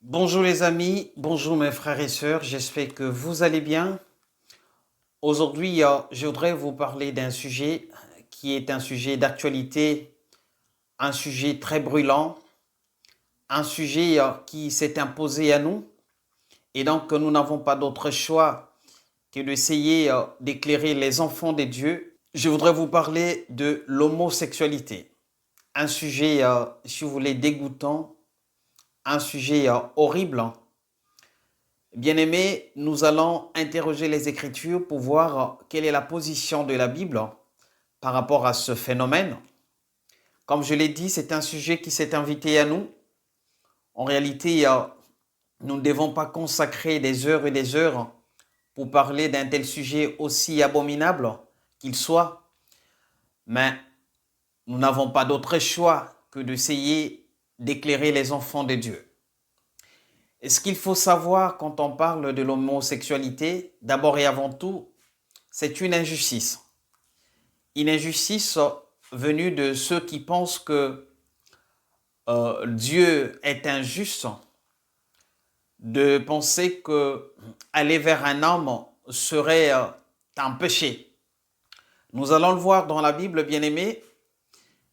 Bonjour les amis, bonjour mes frères et sœurs, j'espère que vous allez bien. Aujourd'hui, je voudrais vous parler d'un sujet qui est un sujet d'actualité, un sujet très brûlant, un sujet qui s'est imposé à nous et donc nous n'avons pas d'autre choix que d'essayer d'éclairer les enfants de Dieu. Je voudrais vous parler de l'homosexualité, un sujet, si vous voulez, dégoûtant, un sujet horrible. Bien-aimés, nous allons interroger les Écritures pour voir quelle est la position de la Bible par rapport à ce phénomène. Comme je l'ai dit, c'est un sujet qui s'est invité à nous. En réalité, nous ne devons pas consacrer des heures et des heures pour parler d'un tel sujet aussi abominable qu'il soit, mais nous n'avons pas d'autre choix que d'essayer d'éclairer les enfants de Dieu. Et ce qu'il faut savoir quand on parle de l'homosexualité, d'abord et avant tout, c'est une injustice. Une injustice venue de ceux qui pensent que Dieu est injuste, de penser que aller vers un homme serait un péché. Nous allons le voir dans la Bible, bien-aimés,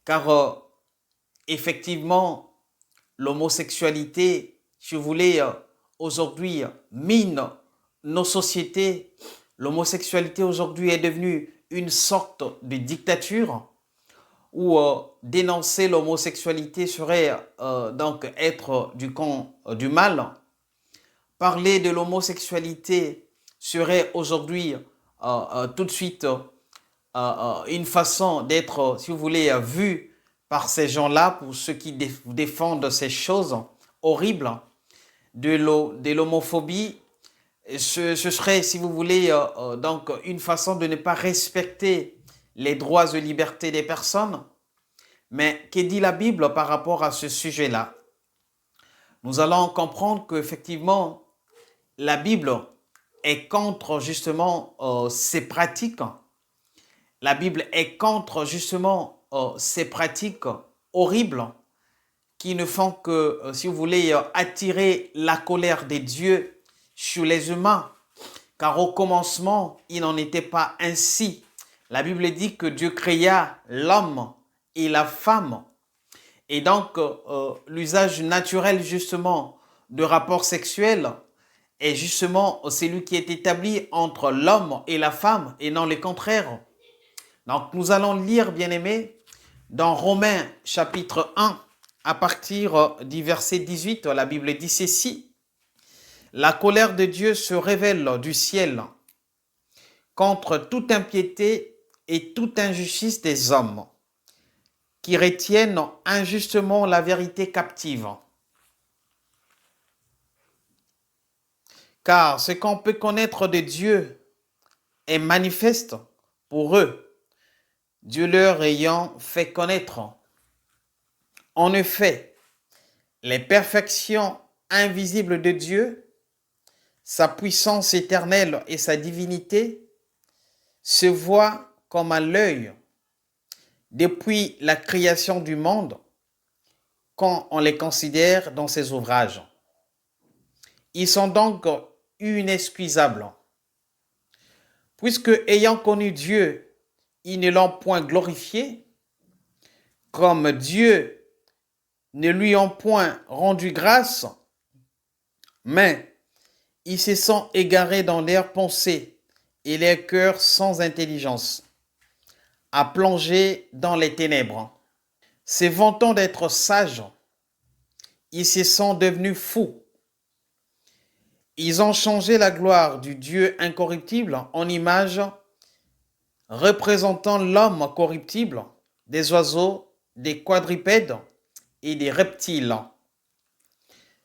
car effectivement, l'homosexualité, si vous voulez, aujourd'hui mine nos sociétés. L'homosexualité aujourd'hui est devenue une sorte de dictature où dénoncer l'homosexualité serait donc être du camp du mal. Parler de l'homosexualité serait aujourd'hui tout de suite une façon d'être, si vous voulez, vu par ces gens-là, pour ceux qui défendent ces choses horribles, de l'homophobie. Ce serait, si vous voulez, donc une façon de ne pas respecter les droits et libertés des personnes. Mais que dit la Bible par rapport à ce sujet-là? Nous allons comprendre qu'effectivement, la Bible est contre justement ces pratiques. La Bible est contre justement ces pratiques horribles qui ne font que, si vous voulez, attirer la colère des dieux sur les humains. Car au commencement, il n'en était pas ainsi. La Bible dit que Dieu créa l'homme et la femme. Et donc, l'usage naturel justement de rapports sexuels est justement celui qui est établi entre l'homme et la femme et non le contraire. Donc, nous allons lire, bien-aimés, dans Romains chapitre 1, à partir du verset 18, la Bible dit ceci. La colère de Dieu se révèle du ciel contre toute impiété et toute injustice des hommes qui retiennent injustement la vérité captive. Car ce qu'on peut connaître de Dieu est manifeste pour eux, Dieu leur ayant fait connaître. En effet, les perfections invisibles de Dieu, sa puissance éternelle et sa divinité, se voient comme à l'œil depuis la création du monde quand on les considère dans ses ouvrages. Ils sont donc inexcusables, puisque ayant connu Dieu, ils ne l'ont point glorifié, comme Dieu ne lui ont point rendu grâce, mais ils se sont égarés dans leurs pensées et leurs cœurs sans intelligence, à plonger dans les ténèbres. Se vantant d'être sages, ils se sont devenus fous. Ils ont changé la gloire du Dieu incorruptible en image représentant l'homme corruptible, des oiseaux, des quadrupèdes et des reptiles.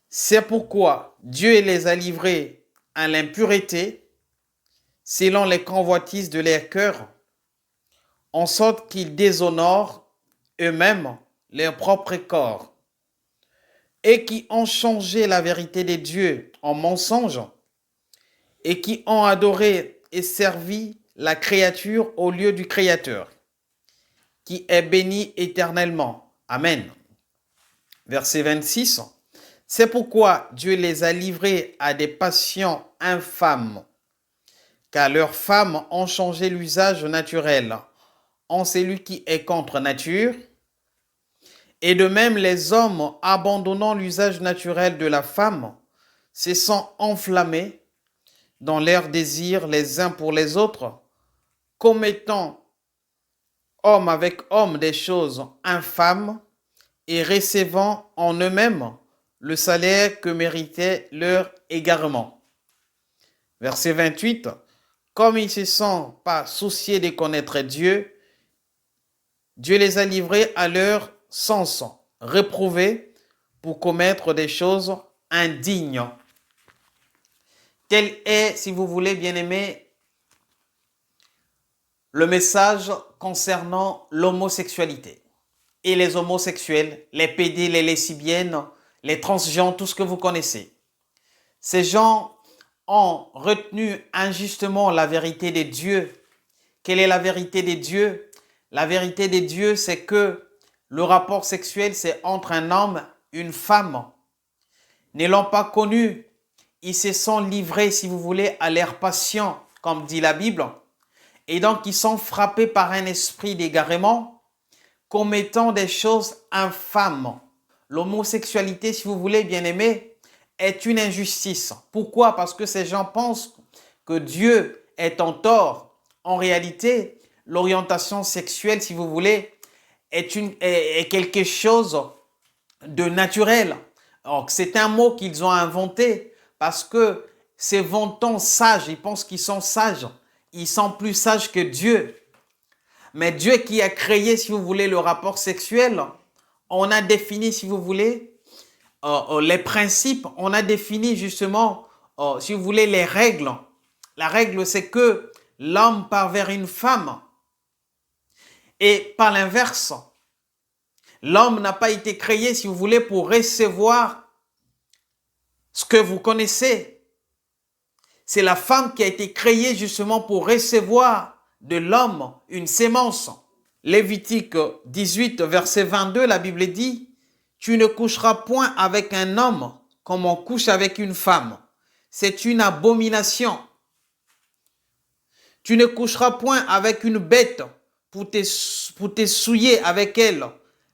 C'est pourquoi Dieu les a livrés à l'impureté selon les convoitises de leur cœur, en sorte qu'ils déshonorent eux-mêmes leur propre corps, et qui ont changé la vérité de Dieu en mensonge, et qui ont adoré et servi la créature au lieu du Créateur, qui est béni éternellement. Amen. Verset 26. C'est pourquoi Dieu les a livrés à des passions infâmes, car leurs femmes ont changé l'usage naturel en celui qui est contre nature. Et de même, les hommes, abandonnant l'usage naturel de la femme, se sont enflammés dans leurs désirs les uns pour les autres, commettant homme avec homme des choses infâmes et recevant en eux-mêmes le salaire que méritait leur égarement. Verset 28. Comme ils ne se sont pas souciés de connaître Dieu, Dieu les a livrés à leur sens réprouvé pour commettre des choses indignes. Tel est, si vous voulez, bien-aimés, le message concernant l'homosexualité. Et les homosexuels, les pédés, les lesbiennes, les transgenres, tout ce que vous connaissez. Ces gens ont retenu injustement la vérité de Dieu. Quelle est la vérité de Dieu? La vérité de Dieu, c'est que le rapport sexuel, c'est entre un homme et une femme. Ne l'ont pas connu, ils se sont livrés, si vous voulez, à leur passion, comme dit la Bible. Et donc, ils sont frappés par un esprit d'égarement, commettant des choses infâmes. L'homosexualité, si vous voulez, bien-aimés, est une injustice. Pourquoi? Parce que ces gens pensent que Dieu est en tort. En réalité, l'orientation sexuelle, si vous voulez, est quelque chose de naturel. Alors, c'est un mot qu'ils ont inventé parce que ces vantants sages, ils pensent qu'ils sont sages. Ils sont plus sages que Dieu. Mais Dieu qui a créé, si vous voulez, le rapport sexuel, on a défini, si vous voulez, les principes, on a défini justement, si vous voulez, les règles. La règle, c'est que l'homme part vers une femme. Et par l'inverse, l'homme n'a pas été créé, si vous voulez, pour recevoir ce que vous connaissez. C'est la femme qui a été créée justement pour recevoir de l'homme une sémence. Lévitique 18, verset 22, la Bible dit, « Tu ne coucheras point avec un homme comme on couche avec une femme. C'est une abomination. Tu ne coucheras point avec une bête pour te souiller avec elle.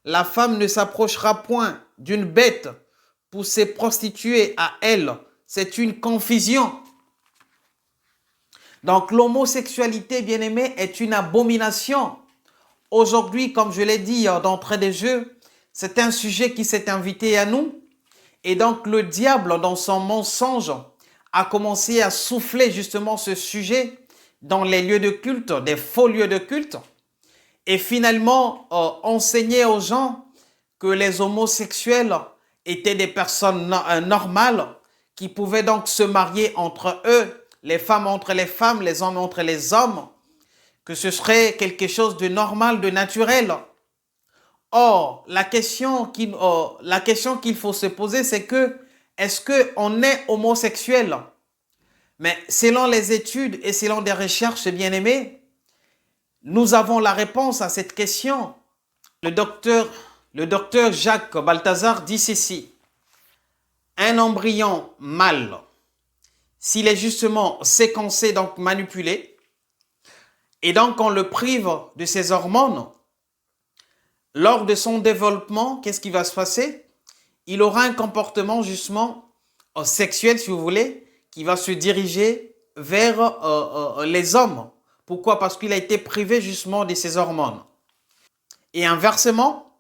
La femme ne s'approchera point d'une bête pour se prostituer à elle. C'est une confusion. » Donc l'homosexualité, bien-aimé, est une abomination. Aujourd'hui, comme je l'ai dit d'entrée de jeu, c'est un sujet qui s'est invité à nous. Et donc le diable, dans son mensonge, a commencé à souffler justement ce sujet dans les lieux de culte, des faux lieux de culte. Et finalement, enseigner aux gens que les homosexuels étaient des personnes normales qui pouvaient donc se marier entre eux, les femmes entre les femmes, les hommes entre les hommes, que ce serait quelque chose de normal, de naturel. Or, la question qu'il faut se poser, c'est que, est-ce qu'on est homosexuel? Mais selon les études et selon des recherches, bien-aimés, nous avons la réponse à cette question. Le docteur Jacques Balthazar dit ceci. Un embryon mâle, s'il est justement séquencé, donc manipulé, et donc on le prive de ses hormones, lors de son développement, qu'est-ce qui va se passer? Il aura un comportement justement sexuel, si vous voulez, qui va se diriger vers les hommes. Pourquoi? Parce qu'il a été privé justement de ses hormones. Et inversement,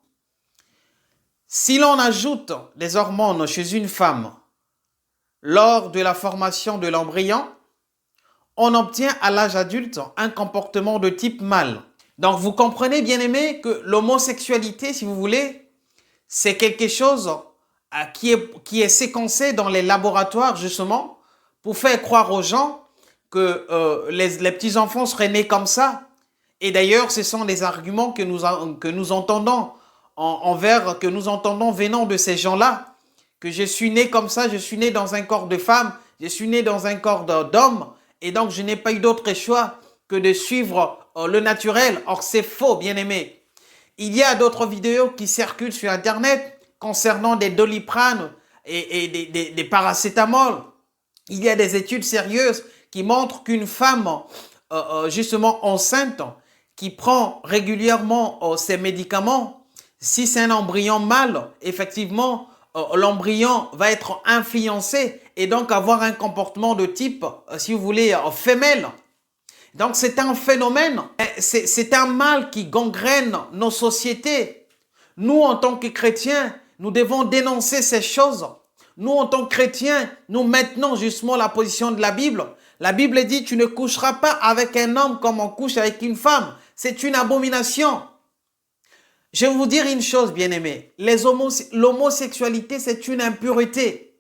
si l'on ajoute des hormones chez une femme lors de la formation de l'embryon, on obtient à l'âge adulte un comportement de type mâle. Donc vous comprenez, bien aimé, que l'homosexualité, si vous voulez, c'est quelque chose qui est séquencé dans les laboratoires justement pour faire croire aux gens que les petits-enfants seraient nés comme ça. Et d'ailleurs, ce sont des arguments que nous entendons que nous entendons venant de ces gens-là, que je suis né comme ça, je suis né dans un corps de femme, je suis né dans un corps d'homme, et donc je n'ai pas eu d'autre choix que de suivre le naturel. Or, c'est faux, bien-aimé. Il y a d'autres vidéos qui circulent sur Internet concernant des Doliprane, et des paracétamol. Il y a des études sérieuses qui montrent qu'une femme justement enceinte qui prend régulièrement ces médicaments, si c'est un embryon mâle, effectivement, l'embryon va être influencé et donc avoir un comportement de type, si vous voulez, femelle. Donc c'est un phénomène, c'est un mal qui gangrène nos sociétés. Nous, en tant que chrétiens, nous devons dénoncer ces choses. Nous, en tant que chrétiens, nous maintenons justement la position de la Bible. La Bible dit, tu ne coucheras pas avec un homme comme on couche avec une femme. C'est une abomination. Je vais vous dire une chose, bien-aimés. L'homosexualité, c'est une impureté.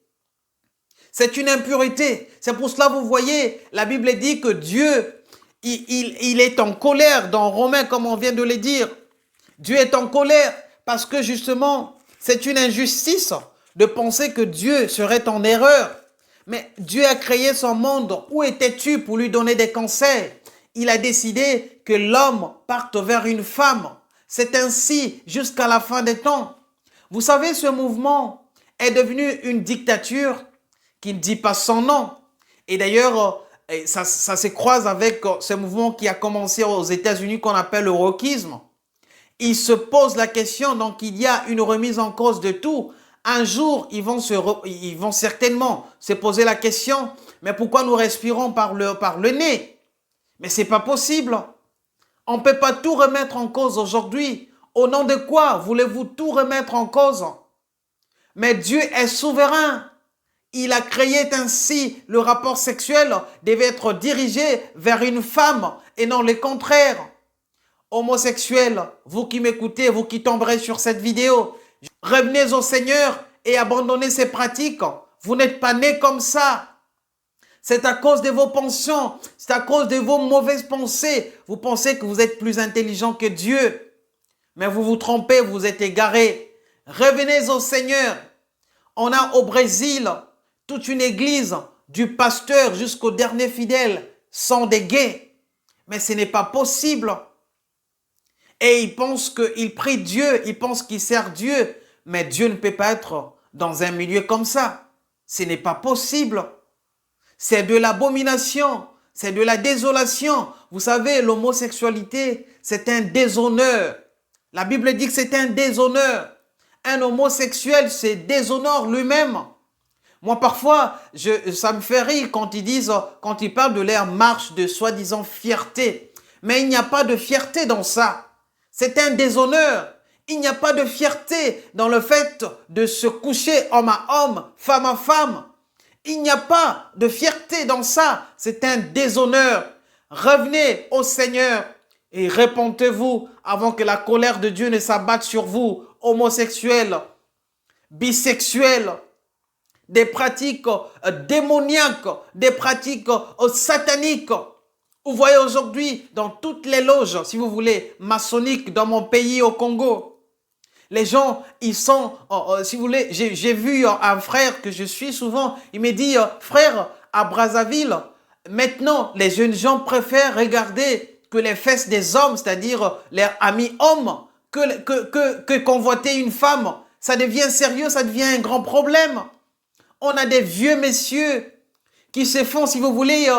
C'est une impureté. C'est pour cela, vous voyez, la Bible dit que Dieu, il est en colère dans Romains, comme on vient de le dire. Dieu est en colère parce que justement, c'est une injustice de penser que Dieu serait en erreur. Mais Dieu a créé son monde. Où étais-tu pour lui donner des conseils? Il a décidé que l'homme parte vers une femme. C'est ainsi jusqu'à la fin des temps. Vous savez, ce mouvement est devenu une dictature qui ne dit pas son nom. Et d'ailleurs, ça se croise avec ce mouvement qui a commencé aux États-Unis qu'on appelle le wokisme. Il se pose la question, donc il y a une remise en cause de tout. Un jour, ils vont certainement se poser la question, mais pourquoi nous respirons par le nez? Mais c'est pas possible. On ne peut pas tout remettre en cause aujourd'hui. Au nom de quoi voulez-vous tout remettre en cause? Mais Dieu est souverain. Il a créé ainsi le rapport sexuel devait être dirigé vers une femme et non le contraire. Homosexuels, vous qui m'écoutez, vous qui tomberez sur cette vidéo, revenez au Seigneur et abandonnez ces pratiques. Vous n'êtes pas nés comme ça. C'est à cause de vos pensions, c'est à cause de vos mauvaises pensées. Vous pensez que vous êtes plus intelligent que Dieu. Mais vous vous trompez, vous êtes égarés. Revenez au Seigneur. On a au Brésil toute une église, du pasteur jusqu'au dernier fidèle, sont des gays. Mais ce n'est pas possible. Et ils pensent qu'ils prient Dieu, ils pensent qu'ils servent Dieu. Mais Dieu ne peut pas être dans un milieu comme ça. Ce n'est pas possible. C'est de l'abomination, c'est de la désolation. Vous savez, l'homosexualité, c'est un déshonneur. La Bible dit que c'est un déshonneur. Un homosexuel se déshonore lui-même. Moi, parfois, ça me fait rire quand ils parlent de leur marche de soi-disant fierté. Mais il n'y a pas de fierté dans ça. C'est un déshonneur. Il n'y a pas de fierté dans le fait de se coucher homme à homme, femme à femme. Il n'y a pas de fierté dans ça. C'est un déshonneur. Revenez au Seigneur et répentez-vous avant que la colère de Dieu ne s'abatte sur vous, homosexuels, bisexuels, des pratiques démoniaques, des pratiques sataniques. Vous voyez aujourd'hui dans toutes les loges, si vous voulez, maçonniques dans mon pays au Congo, les gens, ils sont, si vous voulez, j'ai vu un frère que je suis souvent, il me dit, frère, à Brazzaville, maintenant, les jeunes gens préfèrent regarder que les fesses des hommes, c'est-à-dire leurs amis hommes, que convoiter une femme. Ça devient sérieux, ça devient un grand problème. On a des vieux messieurs qui se font, si vous voulez,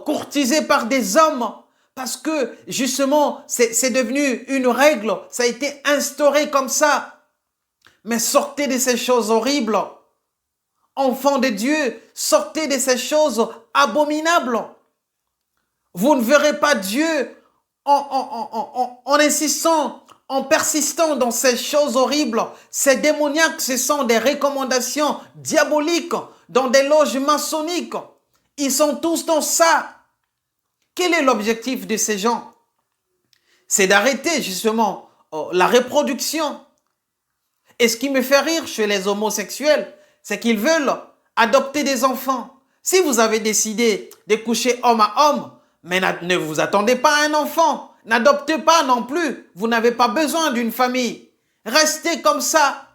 courtiser par des hommes. Parce que, justement, c'est devenu une règle. Ça a été instauré comme ça. Mais sortez de ces choses horribles. Enfants de Dieu, sortez de ces choses abominables. Vous ne verrez pas Dieu en insistant, en persistant dans ces choses horribles. Ces démoniaques, ce sont des recommandations diaboliques dans des loges maçonniques. Ils sont tous dans ça. Quel est l'objectif de ces gens? C'est d'arrêter justement la reproduction. Et ce qui me fait rire chez les homosexuels, c'est qu'ils veulent adopter des enfants. Si vous avez décidé de coucher homme à homme, mais ne vous attendez pas à un enfant. N'adoptez pas non plus. Vous n'avez pas besoin d'une famille. Restez comme ça.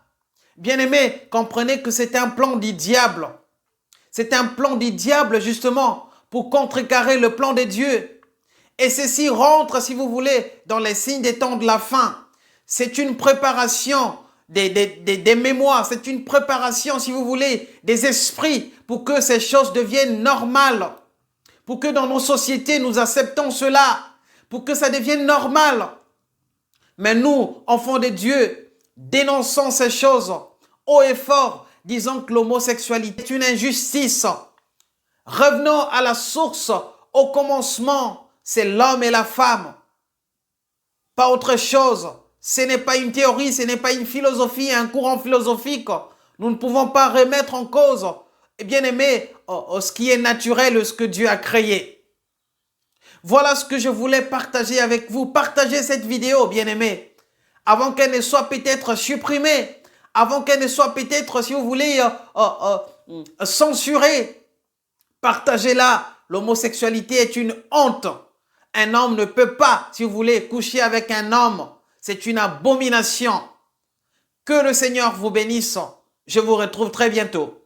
Bien-aimés, comprenez que c'est un plan du diable. C'est un plan du diable justement pour contrecarrer le plan de Dieu. Et ceci rentre, si vous voulez, dans les signes des temps de la fin. C'est une préparation des mémoires, c'est une préparation, si vous voulez, des esprits pour que ces choses deviennent normales, pour que dans nos sociétés, nous acceptons cela, pour que ça devienne normal. Mais nous, enfants de Dieu, dénonçons ces choses haut et fort, disant que l'homosexualité est une injustice. Revenons à la source, au commencement, c'est l'homme et la femme. Pas autre chose. Ce n'est pas une théorie, ce n'est pas une philosophie, un courant philosophique. Nous ne pouvons pas remettre en cause, bien aimé, ce qui est naturel, ce que Dieu a créé. Voilà ce que je voulais partager avec vous. Partagez cette vidéo, bien aimé, avant qu'elle ne soit peut-être supprimée, avant qu'elle ne soit peut-être, si vous voulez, censurée. Partagez-la. L'homosexualité est une honte. Un homme ne peut pas, si vous voulez, coucher avec un homme. C'est une abomination. Que le Seigneur vous bénisse. Je vous retrouve très bientôt.